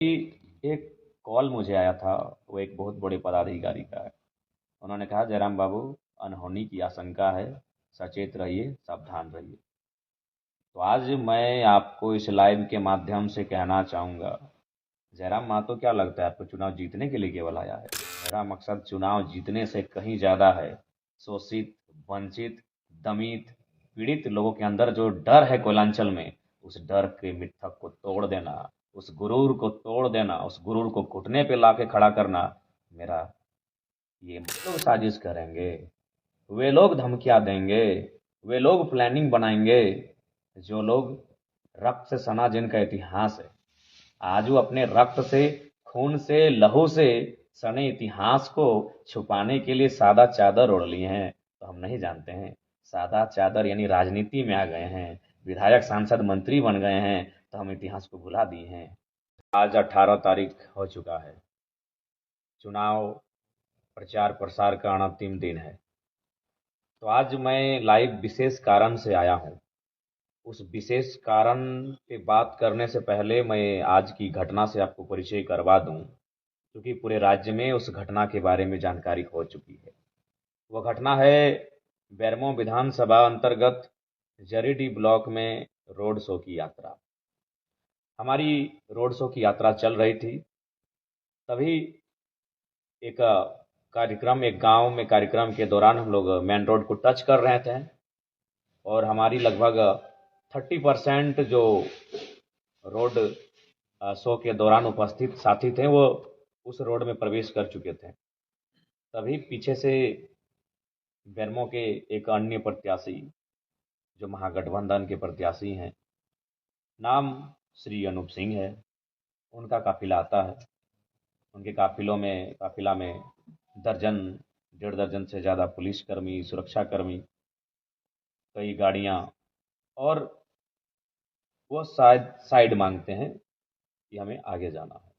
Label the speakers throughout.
Speaker 1: कि एक कॉल मुझे आया था। वो एक बहुत बड़े पदाधिकारी का है। उन्होंने कहा, जयराम बाबू, अनहोनी की आशंका है, सचेत रहिए, सावधान रहिए। तो आज मैं आपको इस लाइव के माध्यम से कहना चाहूँगा, जयराम मातो, क्या लगता है आपको चुनाव जीतने के लिए केवल आया है? मेरा मकसद चुनाव जीतने से कहीं ज़्यादा है। शोषित, वंचित, दमित, पीड़ित लोगों के अंदर जो डर है कोयलांचल में, उस डर के मिथक को तोड़ देना, उस गुरूर को तोड़ देना, उस गुरूर को घुटने पे ला के खड़ा करना मेरा। ये लोग साजिश करेंगे, वे लोग धमकियाँ देंगे, वे लोग प्लानिंग बनाएंगे, जो लोग रक्त से सना जिनका इतिहास है, आज वो अपने रक्त से, खून से, लहू से सने इतिहास को छुपाने के लिए सादा चादर ओढ़ लिए हैं। तो हम नहीं जानते हैं, सादा चादर यानी राजनीति में आ गए हैं, विधायक, सांसद, मंत्री बन गए हैं, तो हम इतिहास को भुला दिए हैं। आज 18 तारीख हो चुका है। चुनाव प्रचार प्रसार का अंतिम दिन है। तो आज मैं लाइव विशेष कारण से आया हूँ। उस विशेष कारण पे बात करने से पहले मैं आज की घटना से आपको परिचय करवा दूं, क्योंकि पूरे राज्य में उस घटना के बारे में जानकारी हो चुकी है। वह घटना है बेरमो विधानसभा अंतर्गत जरीडीह ब्लॉक में रोड शो की यात्रा। हमारी रोड शो की यात्रा चल रही थी, तभी एक कार्यक्रम, एक गांव में कार्यक्रम के दौरान हम लोग मेन रोड को टच कर रहे थे, और हमारी लगभग 30% जो रोड शो के दौरान उपस्थित साथी थे, वो उस रोड में प्रवेश कर चुके थे। तभी पीछे से बेरमो के एक अन्य प्रत्याशी, जो महागठबंधन के प्रत्याशी हैं, नाम श्री अनूप सिंह है, उनका काफिला आता है। उनके काफिला में दर्जन, 1.5 दर्जन से ज़्यादा पुलिसकर्मी, सुरक्षाकर्मी, कई गाड़ियाँ, और वो शायद साइड मांगते हैं कि हमें आगे जाना है,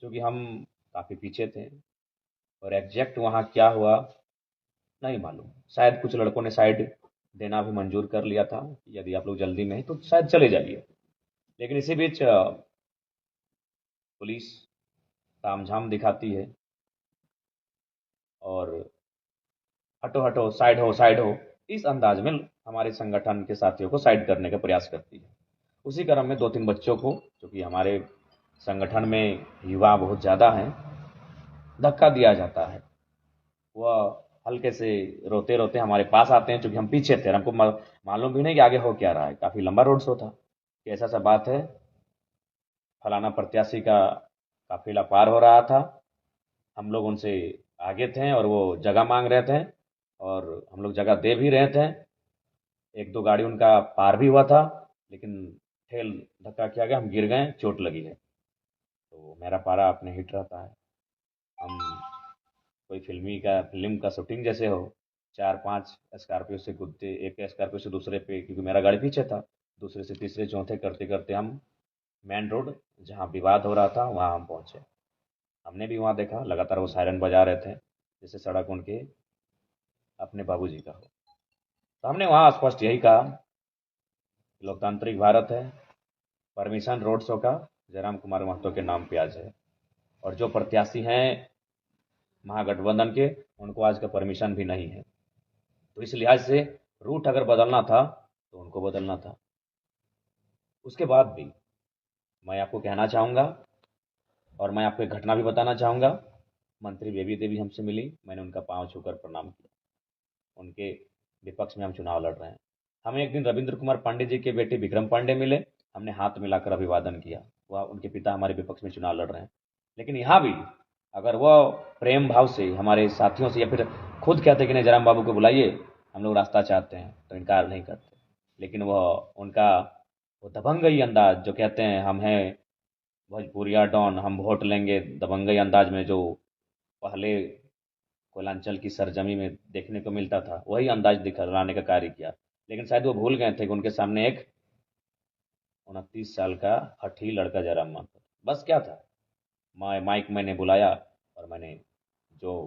Speaker 1: क्योंकि हम काफ़ी पीछे थे। और एग्जैक्ट वहाँ क्या हुआ नहीं मालूम। शायद कुछ लड़कों ने साइड देना भी मंजूर कर लिया था, यदि आप लोग जल्दी में हैं तो शायद चले जाइए। लेकिन इसी बीच पुलिस तामझाम दिखाती है और हटो हटो, साइड हो, साइड हो, इस अंदाज में हमारे संगठन के साथियों को साइड करने का प्रयास करती है। उसी क्रम में 2-3 बच्चों को, क्योंकि हमारे संगठन में युवा बहुत ज़्यादा हैं, धक्का दिया जाता है। वह हल्के से रोते रोते हमारे पास आते हैं, चूंकि हम पीछे थे और हमको मालूम भी नहीं कि आगे हो क्या रहा है। काफ़ी लंबा रोड शो था कि ऐसा सा बात है, फलाना प्रत्याशी का काफिला पार हो रहा था, हम लोग उनसे आगे थे और वो जगह मांग रहे थे, और हम लोग जगह दे भी रहे थे। एक दो गाड़ी उनका पार भी हुआ था, लेकिन ठेल धक्का किया गया, हम गिर गए, चोट लगी है। तो मेरा पारा अपने हिट रहता है। हम कोई फिल्म का शूटिंग जैसे हो, 4-5 स्कॉर्पियो से कूदते, एक स्कॉर्पियो से दूसरे पे, क्योंकि मेरा गाड़ी पीछे था, दूसरे से तीसरे चौथे करते करते हम मेन रोड, जहाँ विवाद हो रहा था, वहाँ हम पहुँचे। हमने भी वहाँ देखा, लगातार वो सायरन बजा रहे थे, जैसे सड़क उनके अपने बाबूजी का हो। तो हमने वहाँ स्पष्ट यही कहा, लोकतांत्रिक भारत है, परमिशन रोड शो का जयराम कुमार महतो के नाम पे आज है, और जो प्रत्याशी हैं महागठबंधन के, उनको आज का परमिशन भी नहीं है। तो इस लिहाज से रूट अगर बदलना था तो उनको बदलना था। उसके बाद भी मैं आपको कहना चाहूँगा, और मैं आपको एक घटना भी बताना चाहूँगा। मंत्री बेबी देवी हमसे मिली, मैंने उनका पाँव छूकर प्रणाम किया। उनके विपक्ष में हम चुनाव लड़ रहे हैं। हमें एक दिन रविंद्र कुमार पांडे जी के बेटे विक्रम पांडे मिले, हमने हाथ मिलाकर अभिवादन किया। वह, उनके पिता हमारे विपक्ष में चुनाव लड़ रहे हैं। लेकिन यहाँ भी अगर वह प्रेम भाव से हमारे साथियों से, या फिर खुद कहते कि नहीं जयराम बाबू को बुलाइए, हम लोग रास्ता चाहते हैं, तो इनकार नहीं करते। लेकिन वह, उनका वो दबंगई अंदाज, जो कहते हैं हम हैं भोजपुरिया डॉन, हम वोट लेंगे, दबंगई अंदाज में जो पहले कोयलांचल की सरजमी में देखने को मिलता था, वही अंदाज दिखलाने का कार्य किया। लेकिन शायद वो भूल गए थे कि उनके सामने एक 29 साल का हठी लड़का जयराम मानता था। बस क्या था, माइक मैंने बुलाया और मैंने जो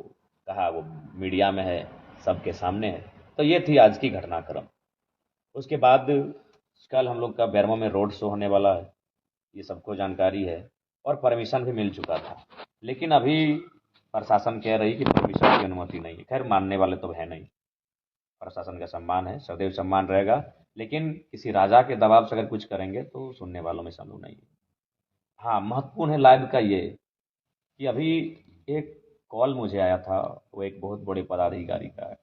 Speaker 1: कहा वो मीडिया में है, सबके सामने है। तो ये थी आज की घटनाक्रम। उसके बाद कल हम लोग का बेरमो में रोड शो होने वाला है, ये सबको जानकारी है। और परमिशन भी मिल चुका था। लेकिन अभी प्रशासन कह रही कि परमिशन की अनुमति नहीं है। खैर मानने वाले तो है नहीं, प्रशासन का सम्मान है, सदैव सम्मान रहेगा। लेकिन किसी राजा के दबाव से अगर कुछ करेंगे तो सुनने वालों में संदेह नहीं है। हाँ, महत्वपूर्ण है लाइव का ये कि अभी एक कॉल मुझे आया था, वो एक बहुत बड़े पदाधिकारी का है।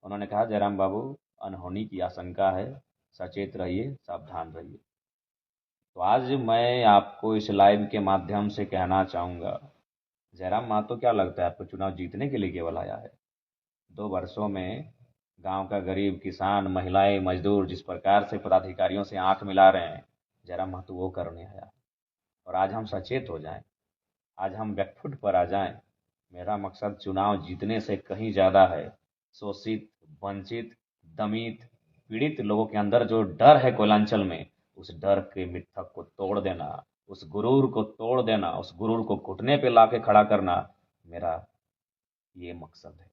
Speaker 1: उन्होंने कहा जयराम बाबू, अनहोनी की आशंका है, सचेत रहिए, सावधान रहिए। तो आज मैं आपको इस लाइव के माध्यम से कहना चाहूँगा, जयराम महतो क्या लगता है आपको चुनाव जीतने के लिए केवल आया है? 2 वर्षों में गांव का गरीब किसान, महिलाएं, मजदूर जिस प्रकार से पदाधिकारियों से आंख मिला रहे हैं, जयराम महतो वो करने आया है। और आज हम सचेत हो जाएं, आज हम बैकफुट पर आ जाएं। मेरा मकसद चुनाव जीतने से कहीं ज़्यादा है। शोषित, वंचित, दमित, पीड़ित लोगों के अंदर जो डर है कोयलांचल में, उस डर के मिथक को तोड़ देना, उस गुरूर को तोड़ देना, उस गुरूर को घुटने पे लाके खड़ा करना, मेरा ये मकसद है।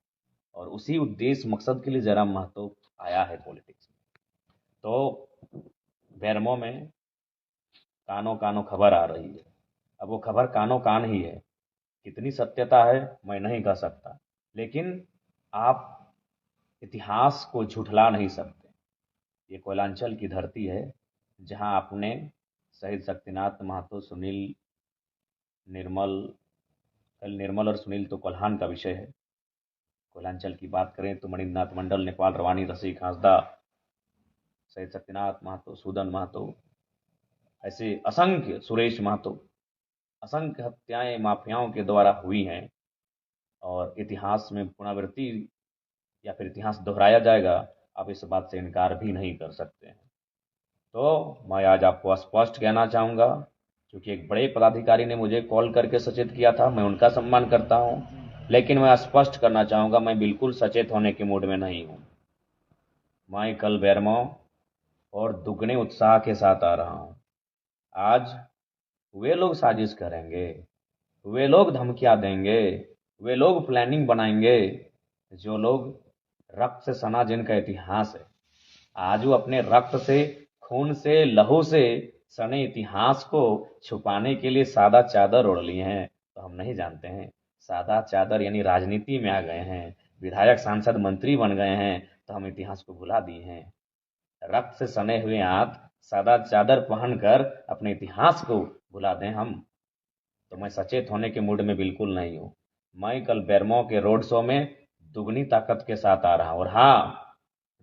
Speaker 1: और उसी उद्देश्य मकसद के लिए जयराम महतो आया है पॉलिटिक्स में। तो बेरमो में कानो कानो खबर आ रही है। अब वो खबर कानो कान ही है, कितनी सत्यता है मैं नहीं कह सकता, लेकिन आप इतिहास को झुठला नहीं सकते। ये कोयलांचल की धरती है जहां आपने शहीद शक्तिनाथ महतो, सुनील, निर्मल, कल निर्मल और सुनील तो कोल्हान का विषय है। कोयलांचल की बात करें तो मणिनाथ मंडल, नेपाल रवानी, रसिक हांसदा, शहीद शक्तिनाथ महतो, सूदन महतो, ऐसे असंख्य, सुरेश महतो, असंख्य हत्याएं माफियाओं के द्वारा हुई हैं। और इतिहास में पुनरावृत्ति या फिर इतिहास दोहराया जाएगा, आप इस बात से इनकार भी नहीं कर सकते हैं। तो मैं आज आपको स्पष्ट कहना चाहूँगा, क्योंकि एक बड़े पदाधिकारी ने मुझे कॉल करके सचेत किया था, मैं उनका सम्मान करता हूँ, लेकिन मैं स्पष्ट करना चाहूँगा मैं बिल्कुल सचेत होने के मूड में नहीं हूँ। मैं कल बेरमो और दुगने उत्साह के साथ आ रहा हूँ। आज वे लोग साजिश करेंगे, वे लोग धमकियाँ देंगे, वे लोग प्लानिंग बनाएंगे, जो लोग रक्त से सना जिनका इतिहास है, आज वो अपने रक्त से, खून से, लहू से सने इतिहास को छुपाने के लिए सादा चादर ओढ़ लिए हैं। तो हम नहीं जानते हैं, सादा चादर यानी राजनीति में आ गए हैं, विधायक, सांसद, मंत्री बन गए हैं, तो हम इतिहास को भुला दिए हैं। रक्त से सने हुए हाथ सादा चादर पहनकर अपने इतिहास को भुला दें हम? तो मैं सचेत होने के मूड में बिल्कुल नहीं हूँ। मैं कल बेरमो के रोड शो में दुगनी ताकत के साथ आ रहा हूँ। और हाँ,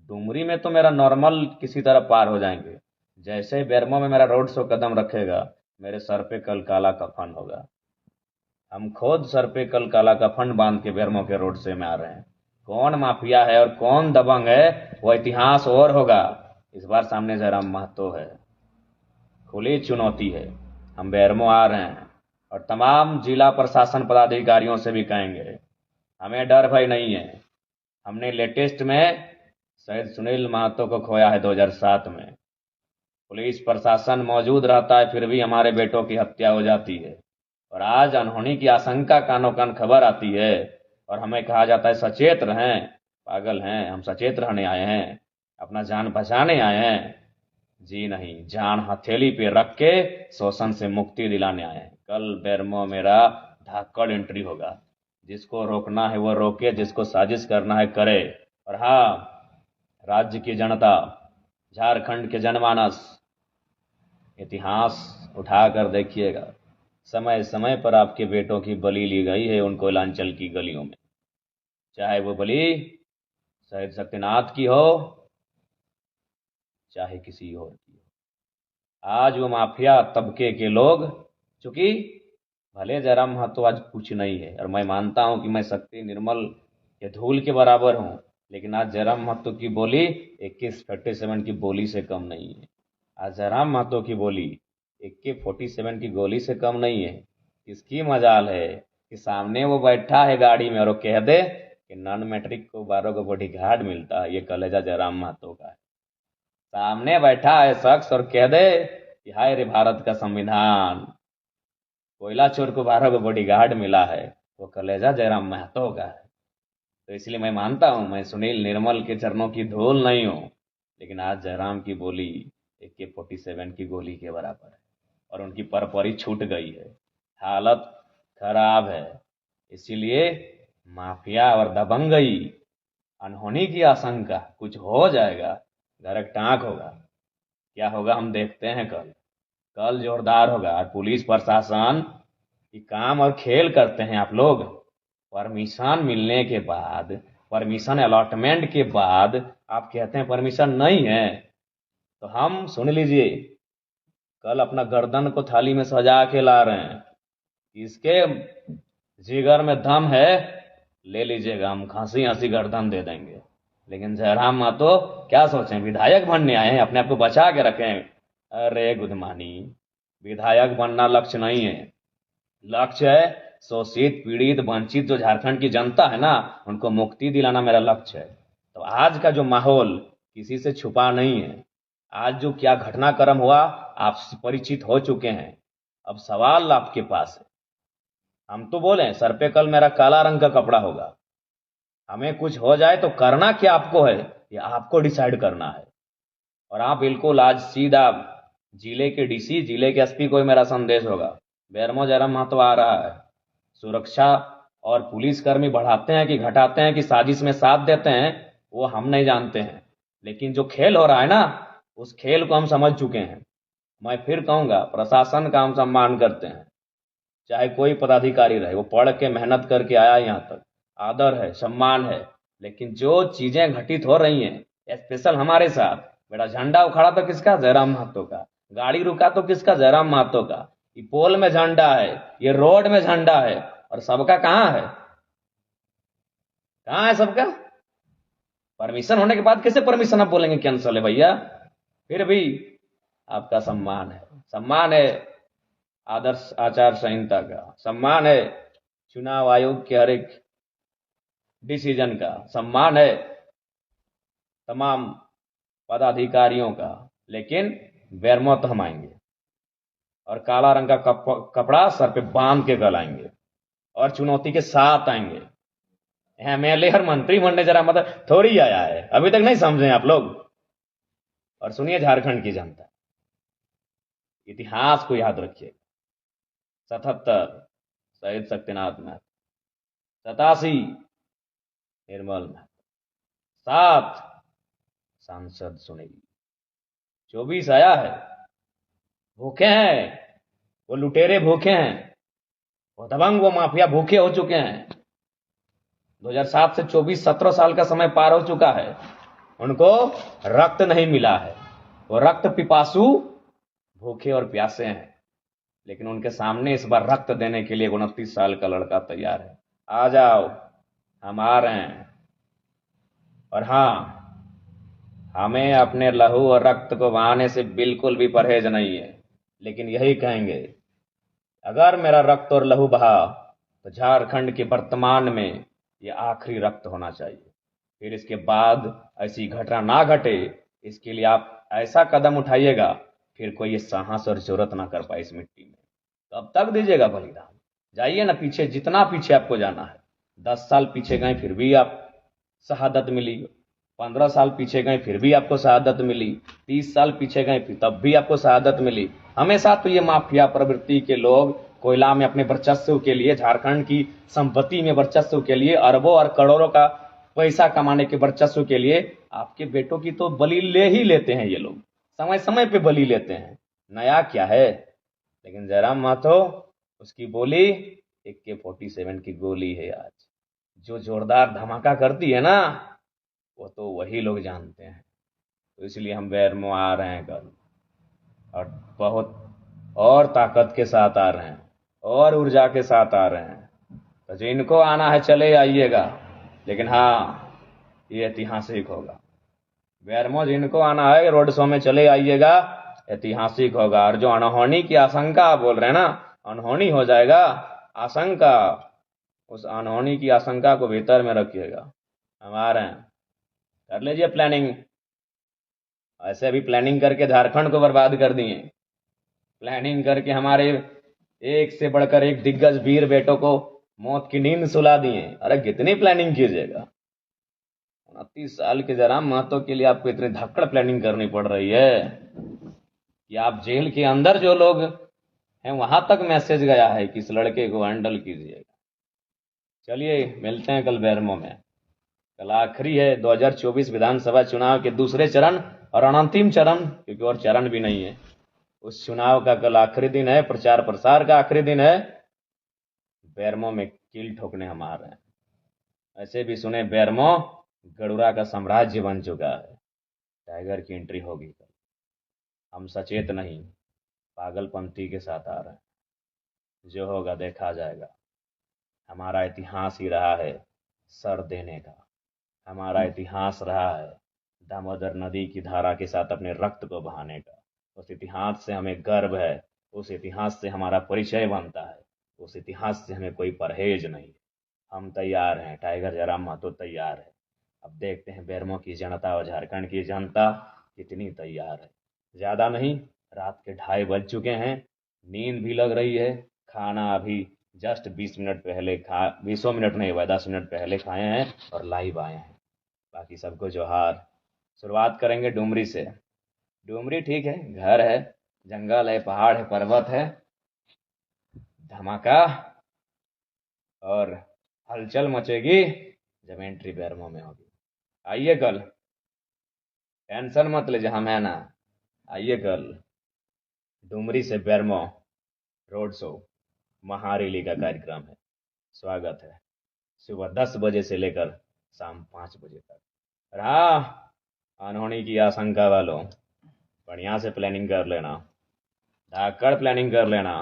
Speaker 1: डुमरी में तो मेरा नॉर्मल किसी तरह पार हो जाएंगे। जैसे ही बेरमो में मेरा रोड शो कदम रखेगा, मेरे सर पे कल काला कफन होगा। हम खुद सर पे कल काला कफन बांध के बेरमो के रोड शो में आ रहे हैं। कौन माफिया है और कौन दबंग है, वो इतिहास और होगा। इस बार सामने जयराम महतो है, खुली चुनौती है। हम बेरमो आ रहे हैं और तमाम जिला प्रशासन पदाधिकारियों से भी कहेंगे, हमें डर भय नहीं है। हमने लेटेस्ट में शहीद सुनील महतो को खोया है 2007 में। पुलिस प्रशासन मौजूद रहता है, फिर भी हमारे बेटों की हत्या हो जाती है। और आज अनहोनी की आशंका कानों कान खबर आती है और हमें कहा जाता है सचेत रहें। पागल हैं हम? सचेत रहने आए हैं? अपना जान बचाने आए हैं? जी नहीं, जान हथेली पे रख के शोषण से मुक्ति दिलाने आए हैं। कल बेरमो मेरा धाकड़ एंट्री होगा। जिसको रोकना है वो रोके, जिसको साजिश करना है करे। और हाँ, राज्य की जनता, झारखंड के जनमानस, इतिहास उठा कर देखिएगा। समय समय पर आपके बेटों की बलि ली गई है उन कोयलांचल की गलियों में, चाहे वो बलि शहीद शक्तिनाथ की हो, चाहे किसी और की हो। आज वो माफिया तबके के लोग, चूंकि भले जयराम महतो आज कुछ नहीं है, और मैं मानता हूं कि मैं शक्ति, निर्मल के धूल के बराबर हूं, लेकिन आज जयराम महतो की बोली AK-47 की बोली से कम नहीं है। आज जयराम महतो की बोली AK-47 की गोली से कम नहीं है। किसकी मजाल है कि सामने वो बैठा है गाड़ी में और वो कह दे कि नॉन मैट्रिक को 12 को बॉडीगार्ड मिलता है, ये कलेजा जयराम महतो का है। सामने बैठा है शख्स और कह दे कि हाय रे भारत का संविधान, कोयला चोर को 12 को बॉडीगार्ड मिला है, वो कलेजा जयराम महतो का है। तो इसलिए मैं मानता हूं मैं सुनील, निर्मल के चरणों की धूल नहीं हूं, लेकिन आज जयराम की बोली AK-47 की गोली के बराबर है और उनकी परपरी छूट गई है। हालत खराब है। इसीलिए माफिया और दबंगई, अनहोनी की आशंका, कुछ हो जाएगा, घर टाँक होगा। क्या होगा हम देखते हैं कल। कल जोरदार होगा। और पुलिस प्रशासन की काम और खेल करते हैं आप लोग। परमिशन मिलने के बाद, परमिशन अलॉटमेंट के बाद आप कहते हैं परमिशन नहीं है। तो हम सुन लीजिए, कल अपना गर्दन को थाली में सजा के ला रहे हैं। इसके जिगर में दम है, ले लीजिएगा, हम खांसी हंसी गर्दन दे देंगे। लेकिन जयराम महतो क्या सोचें, विधायक बनने आए हैं, अपने आप को बचा के रखें। अरे गुदमानी, विधायक बनना लक्ष्य नहीं है। लक्ष्य है शोषित, पीड़ित, वंचित जो झारखंड की जनता है ना, उनको मुक्ति दिलाना मेरा लक्ष्य है। तो आज का जो माहौल किसी से छुपा नहीं है। आज जो क्या घटनाक्रम हुआ आप परिचित हो चुके हैं। अब सवाल आपके पास है। हम तो बोले सर पे कल मेरा काला रंग का कपड़ा होगा। हमें कुछ हो जाए तो करना क्या आपको है, ये आपको डिसाइड करना है। और आप बिल्कुल आज सीधा जिले के डीसी, जिले के एसपी को मेरा संदेश होगा, बेरमो जयराम महतो आ रहा है। सुरक्षा और पुलिसकर्मी बढ़ाते हैं कि घटाते हैं कि साजिश में साथ देते हैं, वो हम नहीं जानते हैं। लेकिन जो खेल हो रहा है ना, उस खेल को हम समझ चुके हैं। मैं फिर कहूंगा, प्रशासन का हम सम्मान करते हैं। चाहे कोई पदाधिकारी रहे, वो पढ़ के मेहनत करके आया यहाँ तक, आदर है, सम्मान है। लेकिन जो चीजें घटित हो रही हैं, स्पेशल हमारे साथ, बेटा झंडा उखाड़ा तो किसका, जयराम महतो का। गाड़ी रुका तो किसका, जयराम महतो का। ये पोल में झंडा है, ये रोड में झंडा है, और सबका कहाँ है, कहाँ है सबका। परमिशन होने के बाद कैसे परमिशन आप बोलेंगे कैंसल है भैया। फिर भी आपका सम्मान है, सम्मान है आदर्श आचार संहिता का, सम्मान है चुनाव आयोग के हर एक डिसीजन का, सम्मान है तमाम पदाधिकारियों का। लेकिन बेरमो तो हम आएंगे और काला रंग का कपड़ा सर पे बांध के कल आएंगे और चुनौती के साथ आएंगे। एमएलए और मंत्री बनने जरा मतलब थोड़ी आया है, अभी तक नहीं समझे आप लोग। और सुनिए झारखंड की जनता, इतिहास को याद रखिए। 77 शहीद शक्तिनाथ महतो, 87 निर्मल महतो, 7 सांसद सुनील, 24 आया है। भूखे हैं वो लुटेरे, भूखे हैं वो दबंग, वो माफिया भूखे हो चुके हैं। 2007 से 24 17 साल का समय पार हो चुका है, उनको रक्त नहीं मिला है। वो रक्त पिपासु, भूखे और प्यासे हैं। लेकिन उनके सामने इस बार रक्त देने के लिए 29 साल का लड़का तैयार है। आ जाओ, हम आ रहे हैं। और हाँ, हमें अपने लहू और रक्त को बहाने से बिल्कुल भी परहेज नहीं है। लेकिन यही कहेंगे, अगर मेरा रक्त और लहू बहा तो झारखंड के वर्तमान में यह आखिरी रक्त होना चाहिए। फिर इसके बाद ऐसी घटना ना घटे, इसके लिए आप ऐसा कदम उठाइएगा फिर कोई ये साहस और जरूरत ना कर पाए इस मिट्टी में। कब तक दीजिएगा बलिदान। जाइए ना पीछे, जितना पीछे आपको जाना है। 10 साल पीछे गए फिर भी आप शहादत मिली, 15 साल पीछे गए फिर भी आपको शहादत मिली, 30 साल पीछे गए फिर तब भी आपको शहादत मिली। हमेशा तो ये माफिया प्रवृत्ति के लोग कोयला में अपने वर्चस्व के लिए, झारखंड की संपत्ति में वर्चस्व के लिए, अरबों और करोड़ों का पैसा कमाने के वर्चस्व के लिए आपके बेटों की तो बलि ले ही लेते हैं। ये लोग समय समय पे बलि लेते हैं, नया क्या है। लेकिन जयराम महतो, उसकी बोली AK-47 की गोली है। आज जो जोरदार धमाका करती है ना, वो तो वही लोग जानते हैं। तो इसलिए हम बेरमो आ रहे हैं कल, और बहुत और ताकत के साथ आ रहे हैं, और ऊर्जा के साथ आ रहे हैं। तो जिनको आना है चले आइएगा। लेकिन हाँ, ये ऐतिहासिक होगा। बेरमो जिनको आना है रोड शो में चले आइएगा, ऐतिहासिक होगा। और जो अनहोनी की आशंका आप बोल रहे हैं ना, अनहोनी हो जाएगा, आशंका, उस अनहोनी की आशंका को भीतर में रखिएगा। हम आ रहे हैं, कर लीजिए प्लानिंग। ऐसे अभी प्लानिंग करके झारखंड को बर्बाद कर दिए, प्लानिंग करके हमारे एक से बढ़कर एक दिग्गज वीर बेटों को मौत की नींद सुला दिए। अरे कितनी प्लानिंग कीजिएगा। 29 साल के जयराम महतो के लिए आपको इतनी धक्कड़ प्लानिंग करनी पड़ रही है कि आप जेल के अंदर जो लोग हैं, वहां तक मैसेज गया है कि इस लड़के को हैंडल कीजिएगा। चलिए मिलते हैं कल बेरमो में। कल आखिरी है 2024 विधानसभा चुनाव के दूसरे चरण और अंतिम चरण, क्योंकि और चरण भी नहीं है। उस चुनाव का कल आखिरी दिन है, प्रचार प्रसार का आखिरी दिन है। बेरमो में कील ठोकने हम आ रहे हैं। ऐसे भी सुने बेरमो गडुरा का साम्राज्य बन चुका है। टाइगर की एंट्री होगी कल। हम सचेत नहीं, पागलपंथी के साथ आ रहे हैं। जो होगा देखा जाएगा। हमारा इतिहास ही रहा है सर देने का। हमारा इतिहास रहा है दामोदर नदी की धारा के साथ अपने रक्त को बहाने का। उस इतिहास से हमें गर्व है। उस इतिहास से हमारा परिचय बनता है। उस इतिहास से हमें कोई परहेज नहीं। हम तैयार हैं, टाइगर जयराम महतो तैयार है। अब देखते हैं बेरमो की जनता और झारखंड की जनता कितनी तैयार है। ज़्यादा नहीं, रात के 2:30 बज चुके हैं। नींद भी लग रही है। खाना अभी जस्ट 20 मिनट पहले 20 मिनट नहीं हुआ, 10 मिनट पहले खाए हैं और लाइव आए हैं। बाकी सबको जोहार। शुरुआत करेंगे डुमरी से। डुमरी ठीक है, घर है, जंगल है, पहाड़ है, पर्वत है, धमाका और हलचल मचेगी जब एंट्री बेरमो में होगी। आइए कल, टेंशन मत ले, हम है ना। आइए कल डुमरी से बेरमो रोड शो महारैली का कार्यक्रम है। स्वागत है सुबह 10 बजे से लेकर शाम 5 बजे तक। रहा अनहोनी की आशंका वालों, बढ़िया से प्लानिंग कर लेना, धाकड़ प्लानिंग कर लेना।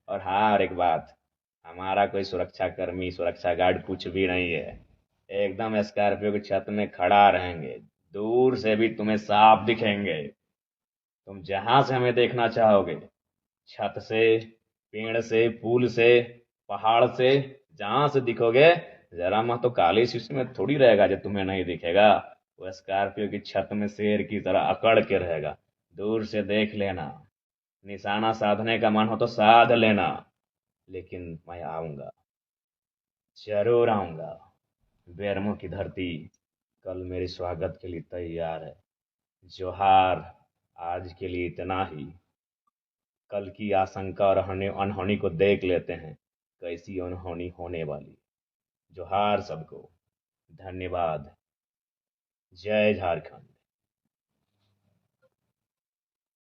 Speaker 1: और हाँ, और एक बात, हमारा कोई सुरक्षा कर्मी, सुरक्षा गार्ड कुछ भी नहीं है। एकदम स्कॉर्पियो की छत में खड़ा रहेंगे, दूर से भी तुम्हें साफ दिखेंगे। तुम जहां से हमें देखना चाहोगे, छत से, पेड़ से, पुल से, पहाड़ से, जहां से दिखोगे, जरा मत तो काली शीशे में थोड़ी रहेगा जो तुम्हें नहीं दिखेगा। वो स्कॉर्पियो की छत में शेर की तरह अकड़ के रहेगा। दूर से देख लेना। निशाना साधने का मन हो तो साध लेना। लेकिन मैं आऊंगा, जरूर आऊंगा। बेरमो की धरती कल मेरे स्वागत के लिए तैयार है। जोहार। आज के लिए इतना ही। कल की आशंका और अनहोनी को देख लेते हैं, कैसी अनहोनी होने वाली। जोहार सबको। धन्यवाद। जय झारखंड।